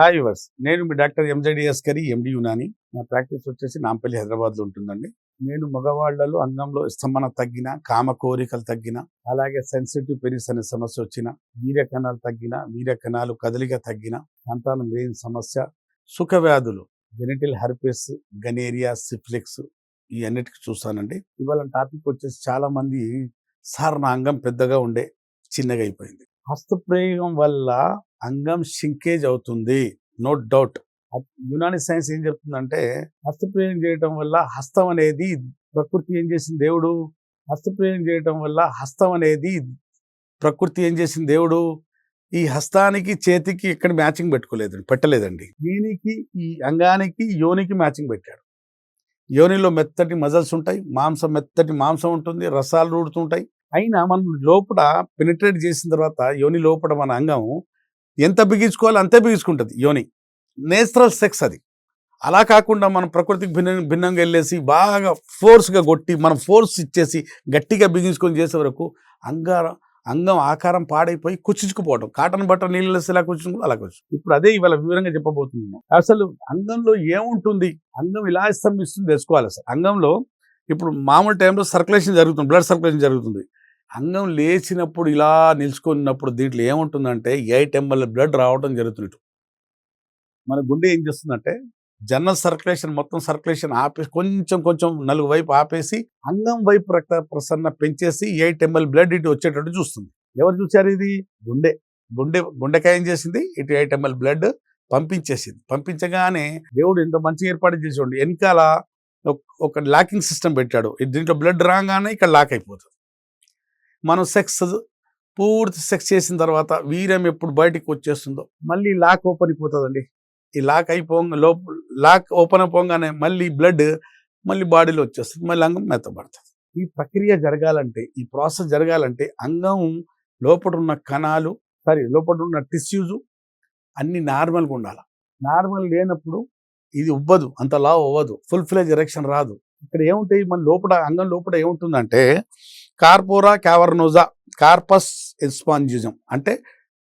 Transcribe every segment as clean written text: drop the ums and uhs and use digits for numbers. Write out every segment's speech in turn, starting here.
Hi yours, నేను మీ doctor ఎంజెడిఎస్కరి ఎండి యునాని. నా practice వచ్చేసి నాంపల్లి హైదరాబాద్లో ఉంటుందండి. నేను మగవాళ్లలో అంగంలో స్తంభన తగ్గిన, కామ కోరికలు తగ్గిన, అలాగే సెన్సిటివ్ పెరిస్ అనే సమస్య వచ్చిన, వీర్య కణాలు తగ్గిన, వీర్య కణాలు కదలిక తగ్గిన, సంతానం లేని సమస్య, సుఖ వ్యాధులు, జెనిటల్ హెర్పెస్, గనేరియా, సిఫిలిక్స్ ఈ అన్నిటికీ చూస్తానండి. ఇవాళ టాపిక్ వచ్చేసి చాలా మంది సార్ నా అంగం పెద్దగా ఉండే చిన్నగా అయిపోయింది. హస్తప్రయోగం వల్ల అంగం షింకేజ్ అవుతుంది, నో డౌట్. యునాని సైన్స్ ఏం చెప్తుందంటే హస్తప్రయోగం చేయటం వల్ల హస్తం అనేది ప్రకృతి ఏం చేసింది దేవుడు, హస్తప్రయోగం చేయటం వల్ల హస్తం అనేది ప్రకృతి ఏం చేసింది దేవుడు, ఈ హస్తానికి చేతికి ఎక్కడ మ్యాచింగ్ పెట్టలేదండి. దీనికి ఈ అంగానికి యోనికి మ్యాచింగ్ పెట్టాడు. యోనిలో మెత్తటి మజల్స్ ఉంటాయి, మెత్తటి మాంసం ఉంటుంది, రసాలు ఊడుతుంటాయి. అయినా మనం లోపల పెనిట్రేట్ చేసిన తర్వాత యోని లోపల మన అంగం ఎంత బిగించుకోవాలో అంతే బిగించుకుంటుంది. యోని నేచురల్ సెక్స్ అది. అలా కాకుండా మనం ప్రకృతికి భిన్నంగా వెళ్ళేసి బాగా ఫోర్స్గా కొట్టి మనం ఫోర్స్ ఇచ్చేసి గట్టిగా బిగించుకొని చేసే వరకు అంగం ఆకారం పాడైపోయి కుచ్చుకుపోవడం. కాటన్ బట్ట నీళ్ళు వేసి ఎలా కుచ్చుకుంటూ అలా కూర్చు. ఇప్పుడు అదే ఇవాళ వివరంగా చెప్పబోతున్నాను. అసలు అంగంలో ఏముంటుంది, అంగం ఇలా స్తంభిస్తుంది తెలుసుకోవాలి. అసలు అంగంలో ఇప్పుడు మామూలు టైంలో సర్క్యులేషన్ జరుగుతుంది, బ్లడ్ సర్క్యులేషన్ జరుగుతుంది. అంగం లేచినప్పుడు ఇలా నిలుచుకున్నప్పుడు దీంట్లో ఏముంటుందంటే 8 ml బ్లడ్ రావడం జరుగుతుంది. మన గుండె ఏం చేస్తుందంటే జనరల్ సర్క్యులేషన్ మొత్తం సర్క్యులేషన్ ఆపేసి కొంచెం నలుగు వైపు ఆపేసి అంగం వైపు రక్త ప్రసరణ పెంచేసి 8 ml బ్లడ్ ఇటు వచ్చేటట్టు చూస్తుంది. ఎవరు చూశారు ఇది? గుండెకాయ ఏం చేసింది, ఇటు 8 ml బ్లడ్ పంపించేసింది. పంపించగానే దేవుడు ఎంత మంచిగా ఏర్పాటు చేసేవాడు. వెనకాల ఒక లాకింగ్ సిస్టమ్ పెట్టాడు. దీంట్లో బ్లడ్ రాగానే ఇక్కడ లాక్ అయిపోతుంది. మనం పూర్తి సెక్స్ చేసిన తర్వాత వీర్యం ఎప్పుడు బయటికి వచ్చేస్తుందో మళ్ళీ లాక్ ఓపెన్ అయిపోతుందండి. ఈ లాక్ ఓపెన్ అయిపోగానే మళ్ళీ బ్లడ్ మళ్ళీ బాడీలో వచ్చేస్తుంది, మళ్ళీ అంగం మెత్తబడుతుంది. ఈ ప్రక్రియ జరగాలంటే, ఈ ప్రాసెస్ జరగాలంటే అంగం లోపల ఉన్న కణాలు లోపల ఉన్న టిష్యూస్ అన్ని నార్మల్గా ఉండాలి. నార్మల్ లేనప్పుడు ఇది ఉబ్బదు, అంత లావ్ అవ్వదు, ఫుల్ ఫ్లెజ్ ఎరెక్షన్ రాదు. ఇక్కడ ఏముంటాయి మన లోపల, అంగం లోపల ఏముంటుందంటే కార్పోరా క్యావర్నోజా, కార్పస్ ఎస్పాంజిజం అంటే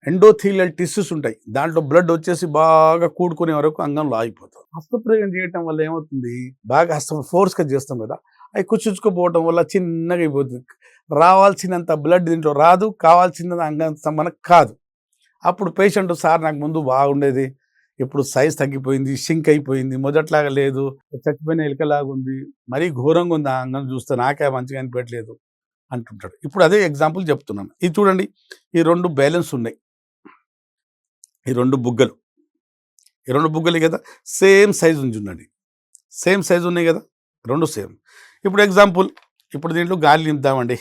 ఎండోథీలియల్ టిష్యూస్ ఉంటాయి. దాంట్లో బ్లడ్ వచ్చేసి బాగా కూడుకునే వరకు అంగంలో ఆగిపోతుంది. హస్తప్రయోగం చేయటం వల్ల ఏమవుతుంది, బాగా హస్తం ఫోర్స్గా చేస్తాం కదా, అవి కుచ్చుకుపోవటం వల్ల చిన్నగా అయిపోతుంది. రావాల్సినంత బ్లడ్ దీంట్లో రాదు, కావాల్సినంత అంగం మనకు కాదు. అప్పుడు పేషెంట్ సార్ నాకు ముందు బాగుండేది, ఇప్పుడు సైజ్ తగ్గిపోయింది, షింక్ అయిపోయింది, మొదట్లాగా లేదు, చచ్చిపోయిన ఎలుకలాగా ఉంది, మరీ ఘోరంగా ఉంది ఆ అంగం చూస్తే, నాకే మంచిగా అనిపించట్లేదు అంటుంటాడు. ఇప్పుడు అదే ఎగ్జాంపుల్ చెప్తున్నాను. ఇది చూడండి, ఈ 2 బ్యాలెన్స్ ఉన్నాయి, ఈ 2 బుగ్గలు, ఈ 2 బుగ్గలు కదా, సేమ్ సైజు ఉందండి, సేమ్ సైజు ఉన్నాయి కదా, 2 సేమ్. ఇప్పుడు ఎగ్జాంపుల్, ఇప్పుడు దీంట్లో గాలి నింపుదామండి.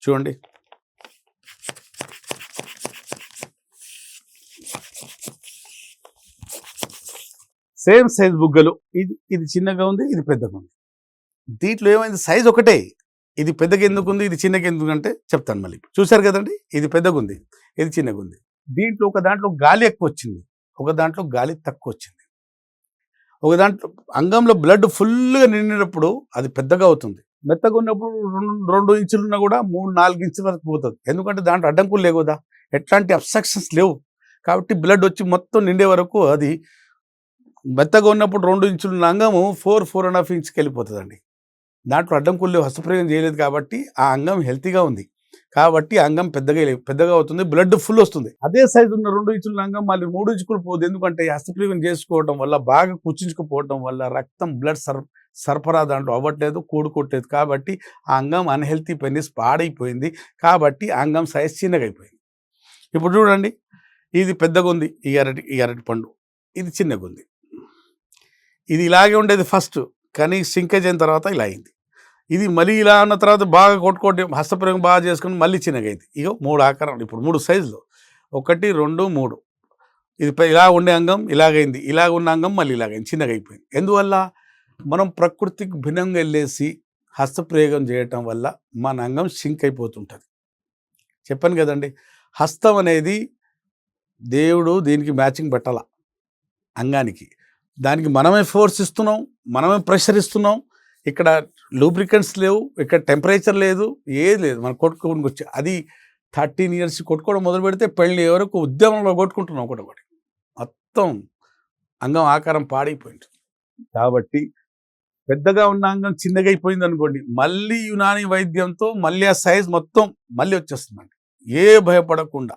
చూడండి, సేమ్ సైజ్ బుగ్గలు. ఇది చిన్నగా ఉంది, ఇది పెద్దగా ఉంది. దీంట్లో ఏమైంది, సైజ్ ఒకటే, ఇది పెద్దగా ఎందుకు ఉంది, ఇది చిన్నగా ఎందుకు అంటే చెప్తాను మళ్ళీ. చూశారు కదండి, ఇది పెద్దగా ఉంది, ఇది చిన్నగా ఉంది. దీంట్లో ఒక దాంట్లో గాలి ఎక్కువ వచ్చింది, ఒక దాంట్లో గాలి తక్కువ వచ్చింది. ఒక దాంట్లో అంగంలో బ్లడ్ ఫుల్గా నిండినప్పుడు అది పెద్దగా అవుతుంది, మెత్తగా ఉన్నప్పుడు 2 ఇంచులు ఉన్నా కూడా 3-4 ఇంచుల వరకు పోతుంది. ఎందుకంటే దాంట్లో అడ్డంకులు లేవు కదా, ఎట్లాంటి అబ్స్ట్రక్షన్స్ లేవు కాబట్టి బ్లడ్ వచ్చి మొత్తం నిండే వరకు అది మెత్తగా ఉన్నప్పుడు 2 ఇంచుల అంగము 4-4.5 ఇంచుకి వెళ్ళిపోతుందండి. దాంట్లో అడ్డంకులు హస్తప్రయోగం చేయలేదు కాబట్టి ఆ అంగం హెల్తీగా ఉంది కాబట్టి అంగం పెద్దగా అవుతుంది, బ్లడ్ ఫుల్ వస్తుంది. అదే సైజు ఉన్న 2 ఇంచుల అంగం మళ్ళీ 3 ఇంచులు పోదు. ఎందుకంటే హస్తప్రయోగం చేసుకోవడం వల్ల బాగా కుచించుకుపోవడం వల్ల రక్తం బ్లడ్ సరఫరా దాంట్లో అవ్వట్లేదు, కూడుకోవట్లేదు కాబట్టి ఆ అంగం అన్హెల్తీ పెనిస్ పాడైపోయింది కాబట్టి ఆ అంగం సైజ్ చిన్నగా అయిపోయింది. ఇప్పుడు చూడండి, ఇది పెద్దగా ఉంది, ఈ అరటి పండు, ఇది చిన్నగా ఉంది. ఇది ఇలాగే ఉండేది ఫస్ట్, కానీ సింకేజ్ అయిన తర్వాత ఇలా అయింది. ఇది మళ్ళీ ఇలా ఉన్న తర్వాత బాగా కొట్టుకోవడం, హస్తప్రయోగం బాగా చేసుకుని మళ్ళీ చిన్నగా అయింది. ఇక 3 ఆకారాలు, ఇప్పుడు 3 సైజులు, 1, 2, 3. ఇది ఇలా ఉండే అంగం ఇలాగైంది, ఇలాగ ఉన్న అంగం మళ్ళీ ఇలాగైంది, చిన్నగా అయిపోయింది. ఎందువల్ల మనం ప్రకృతికి భిన్నంగా వెళ్ళేసి హస్తప్రయోగం చేయటం వల్ల మన అంగం షింక్ అయిపోతుంటుంది. చెప్పాను కదండి, హస్తం అనేది దేవుడు దీనికి మ్యాచింగ్ పెట్టాల అంగానికి, దానికి మనమే ఫోర్స్ ఇస్తున్నాం, మనమే ప్రెషర్ ఇస్తున్నాం. ఇక్కడ లూబ్రికెంట్స్ లేవు, ఇక్కడ టెంపరేచర్ లేదు, ఏది లేదు, మనం కొట్టుకోవడానికి వచ్చి అది 13 years కొట్టుకోవడం మొదలు పెడితే పెళ్ళి వరకు ఉద్యమంలో కొట్టుకుంటున్నాం ఒకటొకటి. మొత్తం అంగం ఆకారం పాడైపోయింది. కాబట్టి పెద్దగా ఉన్న అంగం చిన్నగా అయిపోయింది అనుకోండి, మళ్ళీ యునాని వైద్యంతో మళ్ళీ ఆ సైజ్ మొత్తం మళ్ళీ వచ్చేస్తుందండి. ఏ భయపడకుండా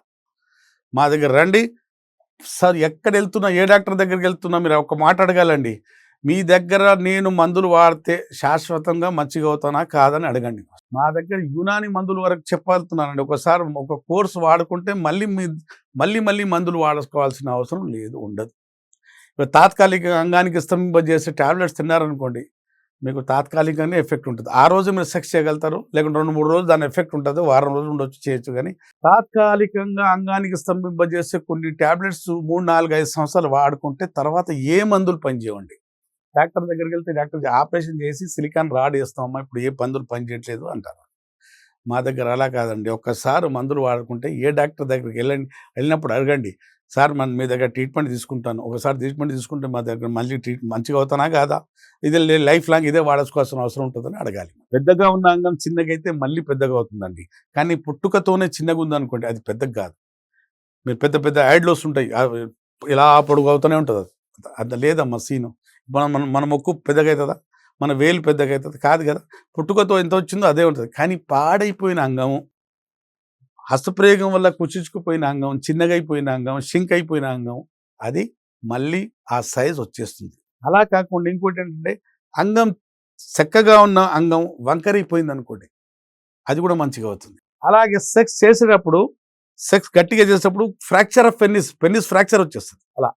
మా దగ్గర రండి. సార్ ఎక్కడ వెళ్తున్నా, ఏ డాక్టర్ దగ్గరికి వెళ్తున్నా మీరు ఒక మాట అడగాలండి, మీ దగ్గర నేను మందులు వాడితే శాశ్వతంగా మంచిగా అవుతానా కాదని అడగండి. మా దగ్గర యునాని మందుల వరకు చెప్పాలుతున్నానండి. ఒకసారి ఒక కోర్సు వాడుకుంటే మళ్ళీ మళ్ళీ మందులు వాడుకోవాల్సిన అవసరం లేదు, ఉండదు. ఇప్పుడు తాత్కాలిక అంగానికి స్తంభింపజేసే టాబ్లెట్స్ తిన్నారనుకోండి, మీకు తాత్కాలికంగా ఎఫెక్ట్ ఉంటుంది. ఆ రోజు మీరు సెక్స్ చేయగలుగుతారు, లేకుంటే 2-3 రోజులు దాని ఎఫెక్ట్ ఉంటుంది, వారం రోజులు ఉండొచ్చు, చేయొచ్చు. కానీ తాత్కాలికంగా అంగానికి స్తంభింపజేసే కొన్ని టాబ్లెట్స్ 3-4-5 సంవత్సరాలు వాడుకుంటే తర్వాత ఏ మందులు పనిచేయండి. డాక్టర్ దగ్గరికి వెళ్తే డాక్టర్ ఆపరేషన్ చేసి సిలికాన్ రాడ్ వేస్తామమ్మా, ఇప్పుడు ఏ మందులు పనిచేయట్లేదు అంటారు. మా దగ్గర అలా కాదండి. ఒక్కసారి మందులు వాడుకుంటే ఏ డాక్టర్ దగ్గరికి వెళ్ళినప్పుడు అడగండి, సార్ మీ దగ్గర ట్రీట్మెంట్ తీసుకుంటాను, ఒకసారి ట్రీట్మెంట్ తీసుకుంటే మా దగ్గర మళ్ళీ మంచిగా అవుతానా కాదా, ఇది లైఫ్ లాంగ్ ఇదే వాడుకోవాల్సిన అవసరం ఉంటుందని అడగాలి. పెద్దగా ఉన్న అంగం చిన్నగా అయితే మళ్ళీ పెద్దగా అవుతుందండి. కానీ పుట్టుకతోనే చిన్నగా ఉందనుకోండి, అది పెద్దగా కాదు. మీరు పెద్ద పెద్ద యాడ్లు వస్తుంటాయి, ఇలా పొడుగు అవుతూనే ఉంటుంది. అది లేదమ్మా సీను. మన మొక్కు పెద్దగా అవుతుందా, మన వేలు పెద్దగా అవుతుంది కాదు కదా. పుట్టుకతో ఎంత వచ్చిందో అదే ఉంటుంది. కానీ పాడైపోయిన అంగం, హస్తప్రయోగం వల్ల కుచించుకుపోయిన అంగం, చిన్నగా అయిపోయిన అంగం, షింక్ అయిపోయిన అంగం, అది మళ్ళీ ఆ సైజ్ వచ్చేస్తుంది. అలా కాకుండా ఇంకోటి ఏంటంటే, అంగం చక్కగా ఉన్న అంగం వంకరైపోయింది అనుకోండి, అది కూడా మంచిగా అవుతుంది. అలాగే సెక్స్ చేసేటప్పుడు, సెక్స్ గట్టిగా చేసేటప్పుడు ఫ్రాక్చర్ ఆఫ్ పెన్నిస్ ఫ్రాక్చర్ వచ్చేస్తుంది. అలా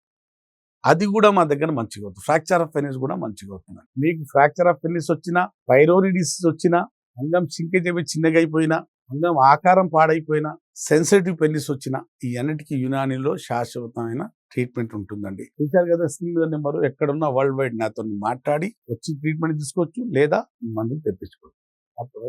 అది కూడా మా దగ్గర మంచిగా అవుతుంది. ఫ్రాక్చర్ ఆఫ్ పెన్నిస్ కూడా మంచిగా అవుతుంది. మీకు ఫ్రాక్చర్ ఆఫ్ పెన్నిస్ వచ్చినా, పైరోనిడిస్ వచ్చినా, అంగం సింకేజ్ అయిపోయి చిన్నగా అయిపోయినా, అంగం ఆకారం పాడైపోయినా, సెన్సిటివ్ పెన్నిస్ వచ్చినా, ఈ అన్నిటికీ యునానిలో శాశ్వతమైన ట్రీట్మెంట్ ఉంటుందండి. చూశారు కదా, స్క్రీన్ నెంబరు, ఎక్కడున్నా వరల్డ్ వైడ్ నాతో మాట్లాడి వచ్చి ట్రీట్మెంట్ తీసుకోవచ్చు, లేదా మందులు తెప్పించుకోవచ్చు. అప్పుడు